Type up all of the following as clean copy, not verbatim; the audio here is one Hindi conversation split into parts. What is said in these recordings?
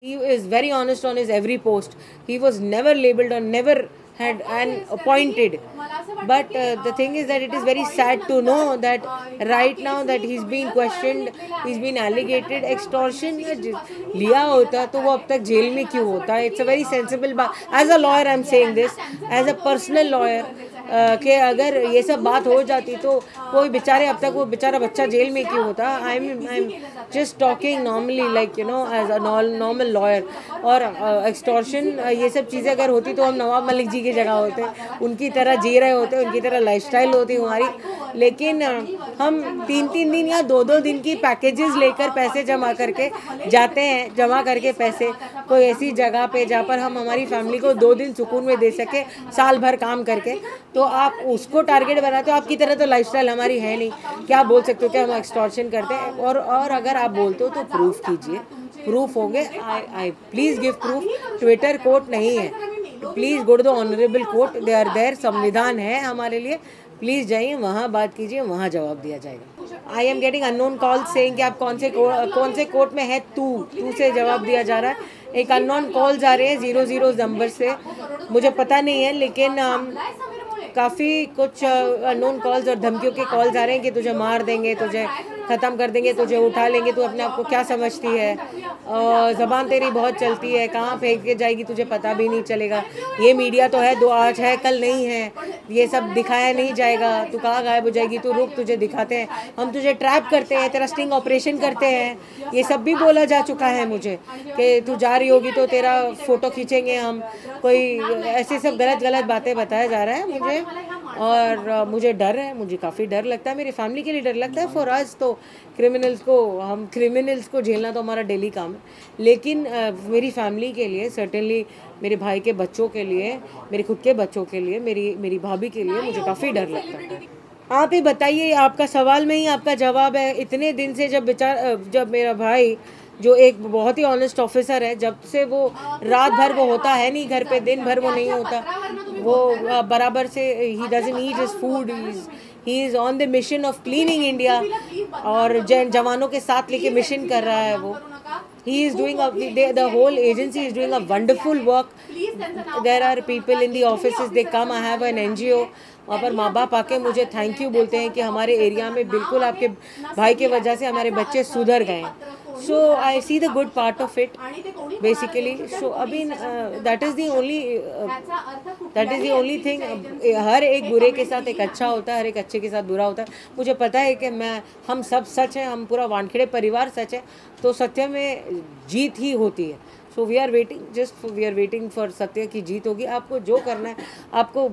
He is very honest on his every post. He was never labeled or never had an appointed. But the thing is that it is very sad to know that right now that he's being questioned, he's been alleged extortion. लिया होता तो वो अब तक जेल में क्यों होता? It's a very sensible बात. As a lawyer, I'm saying this. As a personal lawyer, कि अगर ये सब बात हो जाती तो कोई बेचारे अब तक वो बेचारा बच्चा जेल में क्यों होता? I'm just talking normally, like you know, as a normal lawyer. और एक्सटॉर्शन ये सब चीज़ें अगर होती तो हम नवाब मलिक जी की जगह होते, उनकी तरह जी रहे होते, उनकी तरह लाइफस्टाइल होती हमारी. लेकिन हम 3-3 दिन या 2-2 दिन की पैकेजेस लेकर पैसे जमा करके जाते हैं, जमा करके पैसे कोई ऐसी जगह पे जहाँ पर हम हमारी फैमिली को 2 दिन सुकून में दे सके साल भर काम करके. तो आप उसको टारगेट बनाते हो. आपकी तरह तो लाइफस्टाइल हमारी है नहीं. क्या बोल सकते हो कि हम एक्सटॉर्शन करते हैं? और अगर आप बोलते हो तो प्रूफ कीजिए. प्रूफ होंगे. I please give proof. Twitter court नहीं है. Please go to the honourable court. They are there. संविधान है हमारे लिए. प्लीज़ जाइए, वहाँ बात कीजिए, वहाँ जवाब दिया जाएगा. I am getting unknown call saying कि आप कौन से कोर्ट में है. तू से जवाब दिया जा रहा है. एक अननोन कॉल्स आ रहे हैं 00 नंबर से. मुझे पता नहीं है, लेकिन काफ़ी कुछ अननोन कॉल्स और धमकियों के कॉल्स आ रहे हैं कि तुझे मार देंगे, तुझे ख़त्म कर देंगे, तुझे उठा लेंगे, तू अपने आप को क्या समझती है, ज़बान तेरी बहुत चलती है, कहाँ फेंक के जाएगी तुझे पता भी नहीं चलेगा. ये मीडिया तो है, 2 आज है कल नहीं है. ये सब दिखाया नहीं जाएगा. तू कहाँ गायब हो जाएगी? तू रुक, तुझे दिखाते हैं, हम तुझे ट्रैप करते हैं, तेरा स्टिंग ऑपरेशन करते हैं. ये सब भी बोला जा चुका है मुझे कि तू जा रही होगी तो तेरा फ़ोटो खींचेंगे हम. कोई ऐसे सब गलत बातें बताया जा रहा है मुझे. और मुझे डर है, मुझे काफ़ी डर लगता है, मेरी फैमिली के लिए डर लगता है. फॉर अस तो क्रिमिनल्स को झेलना तो हमारा डेली काम है. लेकिन मेरी फैमिली के लिए, सर्टेनली मेरे भाई के बच्चों के लिए, मेरे खुद के बच्चों के लिए, मेरी भाभी के लिए मुझे काफ़ी डर लगता है. आप ही बताइए, आपका सवाल में ही आपका जवाब है. इतने दिन से जब मेरा भाई जो एक बहुत ही ऑनेस्ट ऑफिसर है, जब से वो रात भर वो होता है नहीं घर पे, दिन भर वो नहीं होता, वो बराबर से he doesn't eat his food. He is on the mission of cleaning India और जवानों के साथ लेके मिशन कर रहा है वो. He is doing the whole agency is doing a wonderful work. There are people in the offices, they come. I have an NGO. वहाँ पर माँ बाप आके मुझे थैंक यू बोलते हैं कि हमारे एरिया में बिल्कुल आपके भाई के वजह से हमारे बच्चे सुधर गए. So I see the good part of it basically. So अभी that is the only thing. हर एक बुरे के साथ एक अच्छा होता है, हर एक अच्छे के साथ बुरा होता है. मुझे पता है कि हम सब सच हैं, हम पूरा वानखेड़े परिवार सच है, तो सत्य में जीत ही होती है. So we are waiting for सत्य की जीत होगी. आपको जो करना है, आपको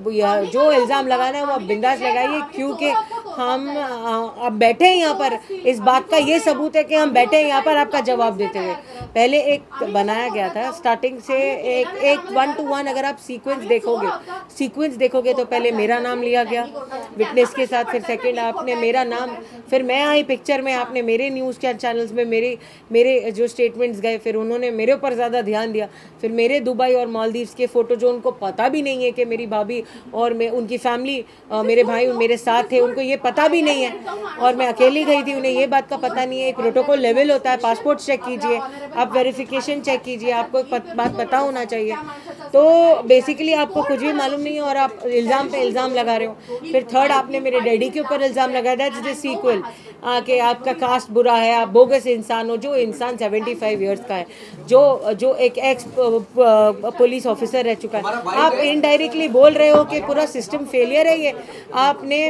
जो इल्ज़ाम लगाना है वो आप बिंदास लगाइए, क्योंकि हम अब बैठे हैं यहाँ पर. इस बात का ये सबूत है कि हम बैठे हैं यहाँ पर आपका जवाब देते हुए. पहले एक बनाया गया था स्टार्टिंग से, एक 1-to-1 अगर आप सीक्वेंस देखोगे तो पहले मेरा नाम लिया गया विटनेस के साथ, फिर सेकंड आपने मेरा नाम, फिर मैं आई पिक्चर में, आपने मेरे न्यूज़ चैनल्स में मेरे जो स्टेटमेंट्स गए, फिर उन्होंने मेरे ऊपर ज़्यादा ध्यान दिया. फिर मेरे दुबई और मालदीव्स के फ़ोटो, जो उनको पता भी नहीं है कि मेरी भाभी और उनकी फैमिली, मेरे भाई मेरे साथ थे, उनको ये पता भी नहीं है, और मैं अकेली गई थी, उन्हें ये बात का पता नहीं है. एक प्रोटोकॉल लेवल होता है, पासपोर्ट चेक कीजिए, आप वेरिफिकेशन चेक कीजिए, आपको एक बात पता होना चाहिए. तो बेसिकली आपको कुछ भी मालूम नहीं है और आप इल्ज़ाम पे इल्ज़ाम लगा रहे हो. फिर थर्ड आपने मेरे डैडी के ऊपर इल्ज़ाम लगाया. दैट्स द सीक्वल कि आपका कास्ट बुरा है, आप बोगस इंसान हो. जो इंसान 75 ईयर्स का है, जो एक एक्स पुलिस ऑफिसर रह चुका है, आप इनडायरेक्टली बोल रहे हो कि पूरा सिस्टम फेलियर है. ये आपने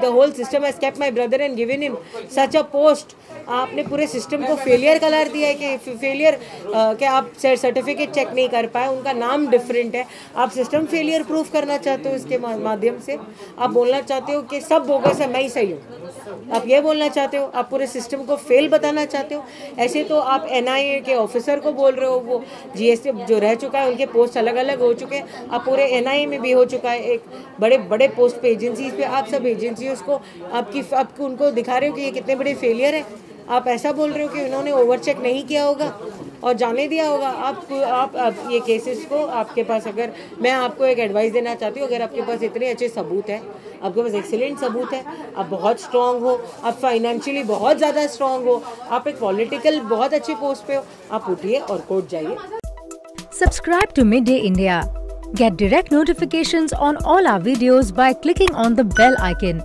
the whole system has kept my brother and given him such a post. आपने पूरे सिस्टम को फेलियर करार दिया है कि फेलियर कि आप सर्टिफिकेट चेक नहीं कर पाए, उनका नाम डिफरेंट है. आप सिस्टम फेलियर प्रूफ करना चाहते हो इसके माध्यम से. आप बोलना चाहते हो कि सब बोगस है, मैं ही सही हूँ. आप ये बोलना चाहते हो, आप पूरे सिस्टम को फेल बताना चाहते हो. ऐसे तो आप NIA के ऑफिसर को बोल रहे हो, वो GST जो रह चुका है, उनके पोस्ट अलग अलग हो चुके हैं. आप पूरे NIA में भी हो चुका है, एक बड़े पोस्ट पे एजेंसीज पे. आप सब एजेंसीज को आपको उनको दिखा रहे हो कि ये कितने बड़े फेलियर है. आप ऐसा बोल रहे हो कि उन्होंने ओवरचेक नहीं किया होगा. और जाने दिया होगा। आप ये केसेस को आपके पास, अगर मैं आपको एक एडवाइस देना चाहती हूँ, अगर आपके पास इतने अच्छे सबूत है, आपके पास एक्सीलेंट सबूत है, आप बहुत स्ट्रांग हो, आप फाइनेंशियली बहुत ज़्यादा स्ट्रांग हो, आप एक पॉलिटिकल बहुत अच्छे पोस्ट पे हो, आप उठिए और कोर्ट जाइए। Subscribe to Midday India. Get direct notifications on all our videos by clicking on the bell icon.